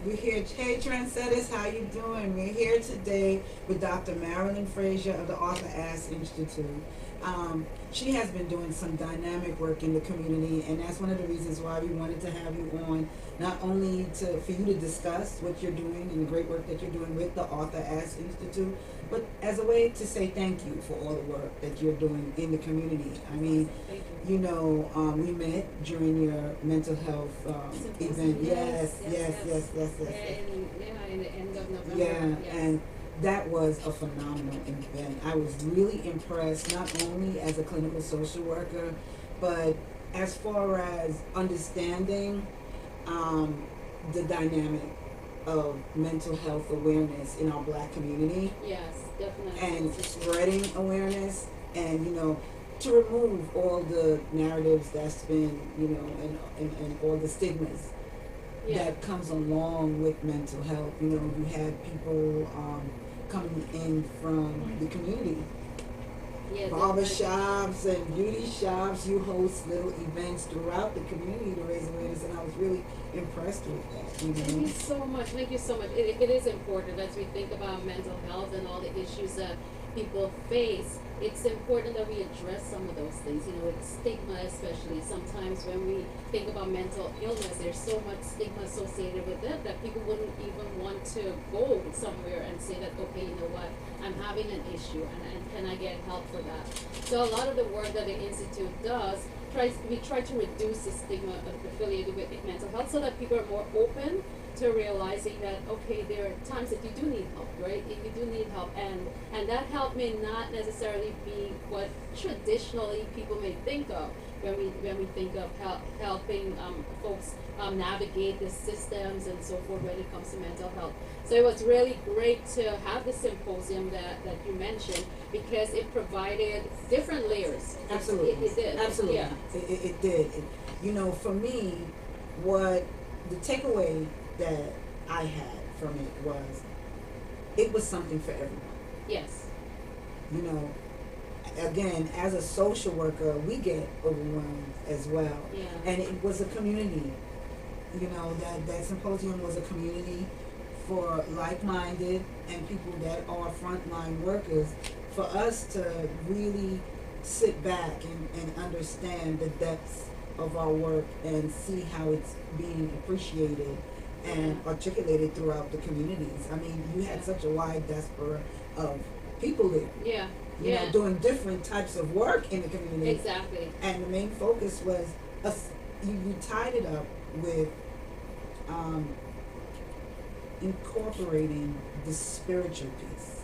We're here. Hey, trendsetters, how you doing? We're here today with Dr. Marilyn Fraser of the Arthur Ashe Institute. She has been doing some dynamic work in the community, and that's one of the reasons why we wanted to have you on. Not only for you to discuss what you're doing and the great work that you're doing with the Arthur Ashe Institute, but as a way to say thank you for all the work that you're doing in the community. I mean, we met during your mental health event. Yes. In the end of November. Yeah, Yes. and that was a phenomenal event. I was really impressed, not only as a clinical social worker, but as far as understanding the dynamic of mental health awareness in our Black community Yes, definitely. and spreading awareness, and to remove all the narratives that's been and all the stigmas Yeah. that comes along with mental health. You had people coming in from the community, Yeah, barber definitely. shops and beauty shops. You host little events throughout the community to raise awareness, and I was really impressed with that. Thank you so much. Thank you so much. It is important as we think about mental health and all the issues that people face. It's important that we address some of those things. With stigma, especially sometimes when we think about mental illness, there's so much stigma associated with it that people wouldn't even want to go somewhere and say that, okay, you know what, I'm having an issue and can I get help for that? So a lot of the work that the Institute does we try to reduce the stigma affiliated with mental health so that people are more open to realizing that, okay, there are times that you do need help, right? You do need help, and that help may not necessarily be what traditionally people may think of when we think of helping folks navigate the systems and so forth when it comes to mental health. So it was really great to have the symposium that you mentioned, because it provided different layers. Absolutely. It did. Absolutely. Yeah. It did. For me, what the takeaway that I had from it was something for everyone. Yes. Again, as a social worker, we get overwhelmed as well. Yeah. And it was a community. That symposium was a community for like-minded and people that are frontline workers, for us to really sit back and understand the depths of our work and see how it's being appreciated and articulated throughout the communities. I mean, you had such a wide diaspora of people there. Yeah. Doing different types of work in the community. Exactly. And the main focus was you tied it up with incorporating the spiritual piece.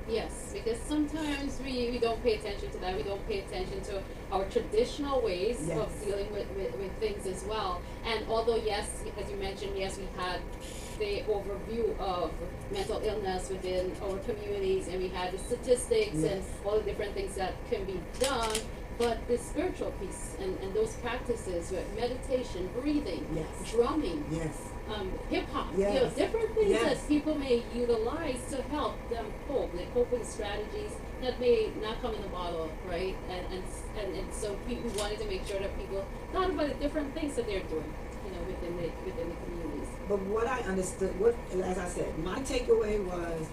Yes, because sometimes we don't pay attention to that. We don't pay attention to our traditional ways of dealing with things as well. And although, yes, as you mentioned, yes, we had the overview of mental illness within our communities, and we had the statistics and all the different things that can be done, but the spiritual piece and those practices with meditation, breathing, drumming, hip hop, different things that people may utilize to help them cope, the coping strategies that may not come in a bottle, right? And so we wanted to make sure that people thought about the different things that they're doing, within the communities. But what I understood, as I said, my takeaway was,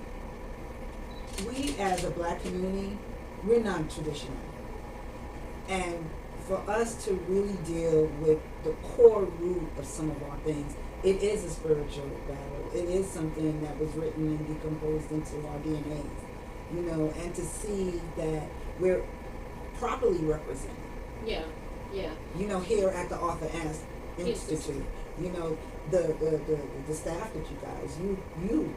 we as a Black community, we're non-traditional. And for us to really deal with the core root of some of our things, it is a spiritual battle. It is something that was written and decomposed into our DNAs, and to see that we're properly represented. Yeah. Here at the Arthur Ashe Institute, the staff that you guys, you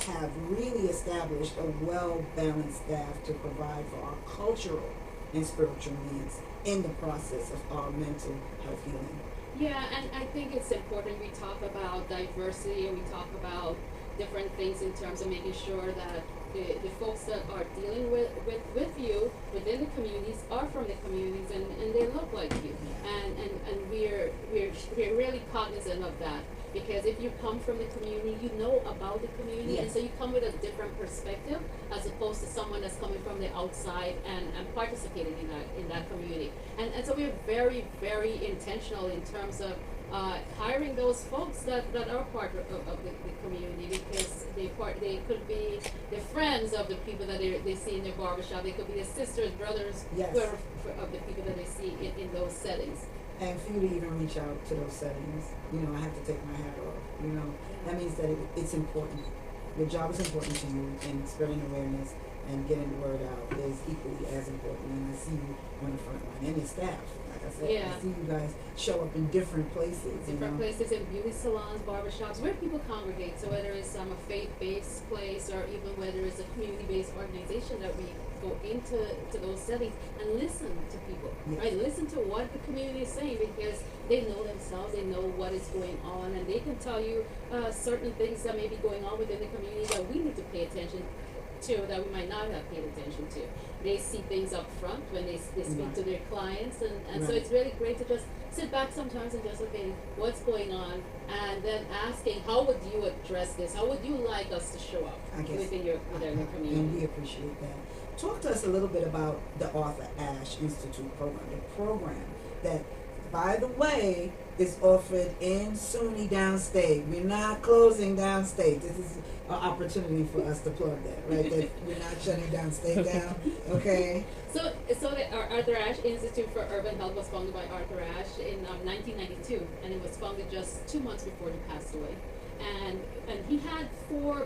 have really established a well-balanced staff to provide for our cultural and spiritual needs in the process of our mental health healing. Yeah, and I think it's important we talk about diversity, and we talk about different things in terms of making sure that the folks that are dealing with you within the communities are from the communities, and they look like you. And we're really cognizant of that, because if you come from the community, you know about the community, and so you come with a different perspective as opposed to someone that's coming from the outside and participating in that community. And so we're very, very intentional in terms of hiring those folks that are part of the community, because they could be the friends of the people that they see in their barbershop. They could be the sisters, brothers, Yes. whoever of the people that they see in those settings. And for you to even reach out to those settings, I have to take my hat off. That means that it's important. Your job is important to you, and spreading awareness and getting the word out is equally as important. And I see you on the front line, and your staff. Like I said, Yeah. I see you guys show up in different places. Different places, in beauty salons, barbershops, where people congregate. So whether it's a faith-based place, or even whether it's a community-based organization, that we go into those settings and listen to people, Yes. right? Listen to what the community is saying, because they know themselves, they know what is going on, and they can tell you certain things that may be going on within the community that we need to pay attention to, that we might not have paid attention to. They see things up front when they speak Right. to their clients, and so Right. it's really great to just sit back sometimes and just, okay, what's going on, and then asking, how would you address this? How would you like us to show up I guess. within your And we community? appreciate that. Talk to us a little bit about the Arthur Ashe Institute program, the program that, by the way, is offered in SUNY downstate. We're not closing downstate. This is an opportunity for us to plug that, right? That we're not shutting downstate down, okay? So the Arthur Ashe Institute for Urban Health was founded by Arthur Ashe in 1992, and it was founded just 2 months before he passed away. And he had 4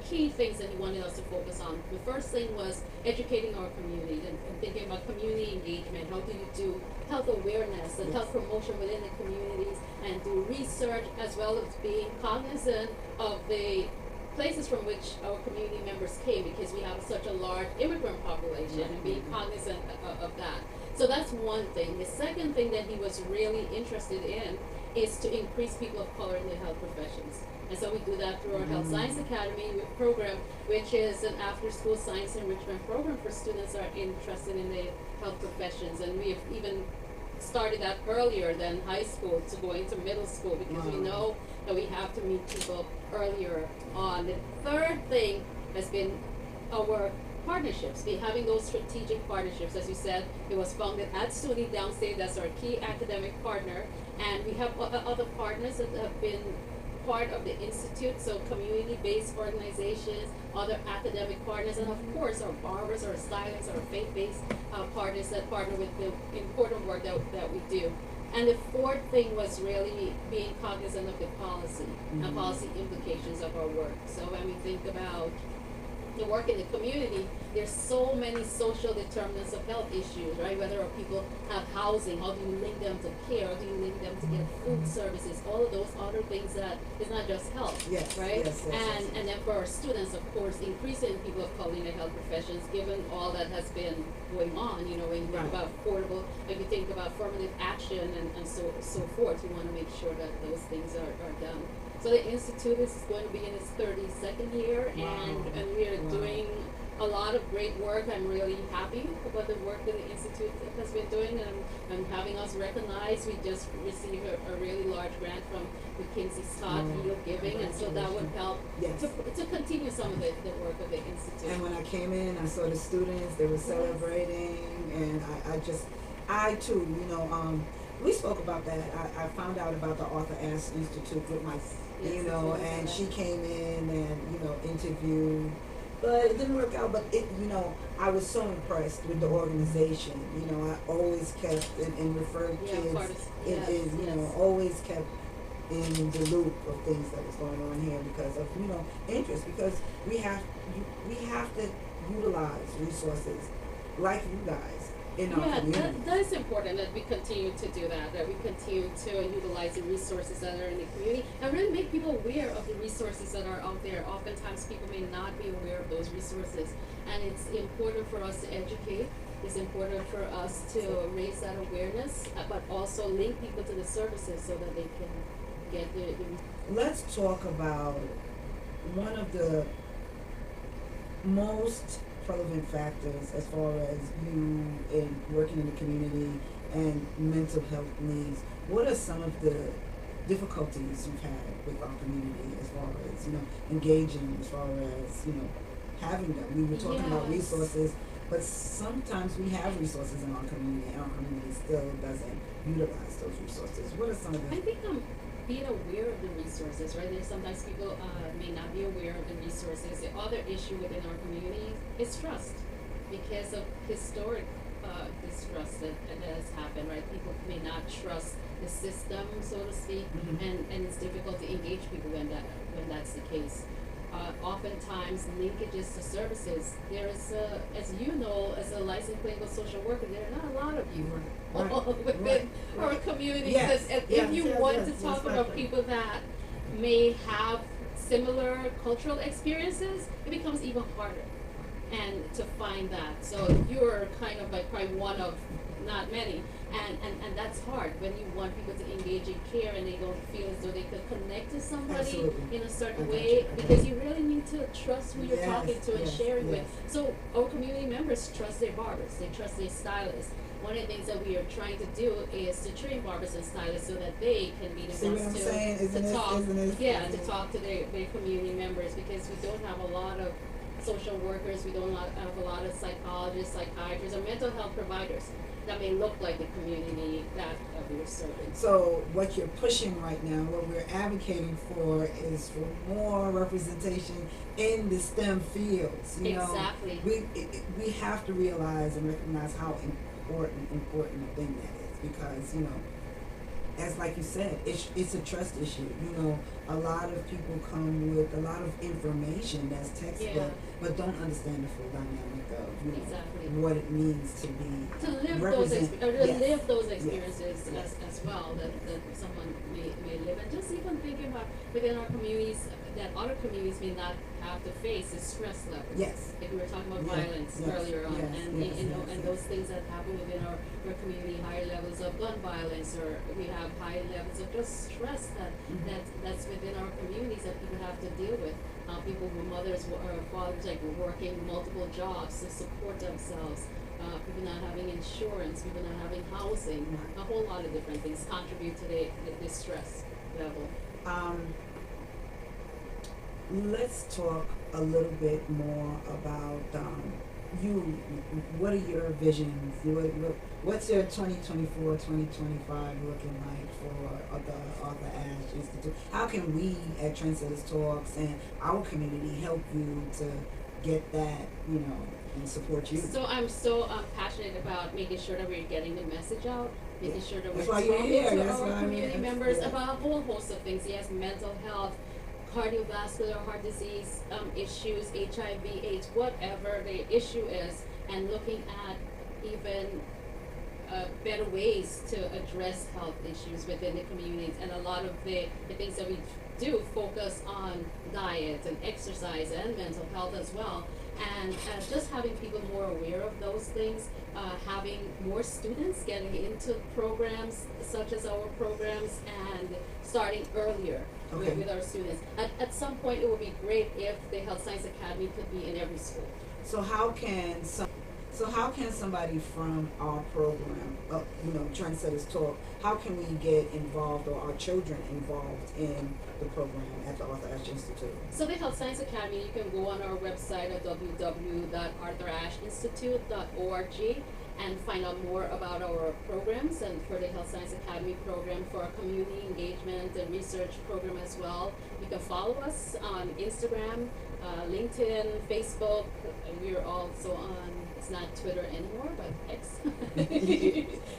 key things that he wanted us to focus on. The first thing was educating our community and thinking about community engagement. How do you do health awareness and Yes. health promotion within the communities, and do research, as well as being cognizant of the places from which our community members came, because we have such a large immigrant population, and being cognizant of that. So that's one thing. The second thing that he was really interested in is to increase people of color in the health professions. And so we do that through our Health Science Academy program, which is an after-school science enrichment program for students that are interested in the health professions. And we have even started that earlier than high school, to go into middle school, because we know that we have to meet people earlier on. The third thing has been our partnerships, having those strategic partnerships. As you said, it was founded at SUNY Downstate. That's our key academic partner, and we have other partners that have been part of the institute, so community-based organizations, other academic partners, and of course our barbers, our stylists, our faith-based partners that partner with the important work that we do. And the fourth thing was really being cognizant of the policy and policy implications of our work. So when we think about the work in the community, there's so many social determinants of health issues, right? Whether our people have housing, how do you link them to care, how do you link them to get food services, all of those other things that is not just health, Yes, right? yes, yes, And then for our students, of course, increasing people of color in the health professions, given all that has been going on, when you think Right. about affordable, if you think about affirmative action and so forth, you want to make sure that those things are done. So the Institute is going to be in its 32nd year, and we are doing a lot of great work. I'm really happy about the work that the Institute has been doing, and having us recognized. We just received a really large grant from McKinsey Scott Yield Giving, and so that would help Yes. to continue some of the work of the Institute. And when I came in, I saw the students, they were celebrating, and I too, we spoke about that. I found out about the Arthur Ashe Institute with my, Yes, and she came in and, interviewed, but it didn't work out. But I was so impressed with the organization. I always kept and referred kids. Always kept in the loop of things that was going on here because of, interest, because we have to utilize resources like you guys in our community. That is important that we continue to do that we continue to utilize the resources that are in the community and really make people aware of the resources that are out there. Oftentimes people may not be aware of those resources, and it's important for us to educate. It's important for us to raise that awareness, but also link people to the services so that they can get the Let's talk about one of the most relevant factors as far as you in working in the community and mental health needs. What are some of the difficulties you've had with our community as far as, engaging, as far as, having them? We were talking about Yes. resources. But sometimes we have resources in our community, and our community still doesn't utilize those resources. What are some of I the think being aware of the resources, right? There's sometimes people may not be aware of the resources. The other issue within our community is trust, because of historic distrust that has happened, right? People may not trust the system, so to speak, and it's difficult to engage people when that's the case. Oftentimes, linkages to services. There is, as you know, as a licensed clinical social worker, there are not a lot of you within our community. Yes, Because yes, if you yes, want yes, to talk about exactly. people that may have similar cultural experiences, it becomes even harder and to find that. So you're kind of like probably one of not many. And that's hard when you want people to engage in care and they don't feel as though they could connect to somebody Absolutely. in a certain I got way, you. because you really need to trust who you're Yes, talking to and yes, sharing yes. with. So our community members trust their barbers, they trust their stylists. One of the things that we are trying to do is to train barbers and stylists so that they can be the See what ones I'm saying? Isn't to it? talk, Isn't it? yeah, to talk to their community members, because we don't have a lot of social workers, we don't have a lot of psychologists, psychiatrists, or mental health providers that may look like the community that we're serving. So what you're pushing right now, what we're advocating for, is for more representation in the STEM fields. You Exactly. know, we have to realize and recognize how important a thing that is, because as like you said, it's a trust issue. A lot of people come with a lot of information that's textbook, Yeah. but don't understand the full dynamic of Exactly. what it means to be To live represent. or to Yes. live those Yes. experiences Yes. as well that someone may live, and just even thinking about within our communities that other communities may not have to face is stress levels. Yes. Like we were talking about Yeah. violence Yes. earlier on, Yes. and Yes. and Yes. those things that happen within our community, higher levels of gun violence, or we have high levels of just stress that's within our communities that people have to deal with. People who mothers or fathers like working multiple jobs to support themselves. People not having insurance, people not having housing, Right. a whole lot of different things contribute to the stress level. Let's talk a little bit more about you. What are your visions? What's your 2024, 2025 looking like for the Arthur Ashe Institute? How can we at Trendsetters Talks and our community help you to get that, and support you? So I'm so passionate about making sure that we're getting the message out, making Yeah. sure that That's we're why you're talking here. to That's our why community I'm members yeah. about a whole host of things. Yes, mental health, cardiovascular, heart disease issues, HIV/AIDS, whatever the issue is, and looking at even better ways to address health issues within the communities. And a lot of the things that we do focus on diet and exercise and mental health as well. And just having people more aware of those things, having more students getting into programs such as our programs, and starting earlier Okay. with our students. At some point, it would be great if the Health Science Academy could be in every school. So how can somebody from our program, Trendsetters Talk, how can we get involved, or our children involved in the program at the Arthur Ashe Institute? So the Health Science Academy, you can go on our website at www.arthurasheinstitute.org and find out more about our programs, and for the Health Science Academy program, for our community engagement and research program as well. You can follow us on Instagram, LinkedIn, Facebook. We're also on, it's not Twitter anymore, but X.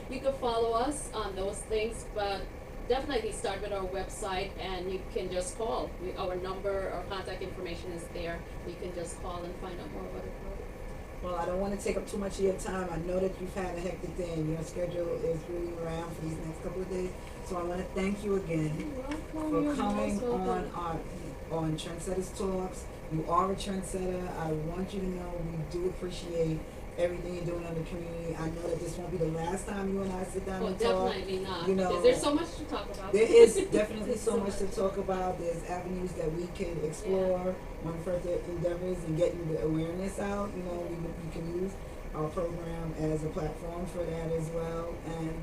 You can follow us on those things, but definitely start with our website, and you can just call. Our number, our contact information is there. You can just call and find out more about the program. Well, I don't want to take up too much of your time. I know that you've had a hectic day and your schedule is really around for these next couple of days. So I want to thank you again for coming on Trendsetters Talks. You are a trendsetter. I want you to know we do appreciate everything you're doing in the community. I know that this won't be the last time you and I sit down and talk. Definitely not. You know, because there's so much to talk about. There is definitely so much to talk about. There's avenues that we can explore on further endeavors and getting the awareness out. We can use our program as a platform for that as well. And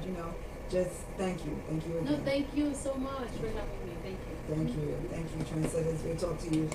just thank you again. No, thank you so much for having me. Thank you. Thank you, trendsetters. We'll talk to you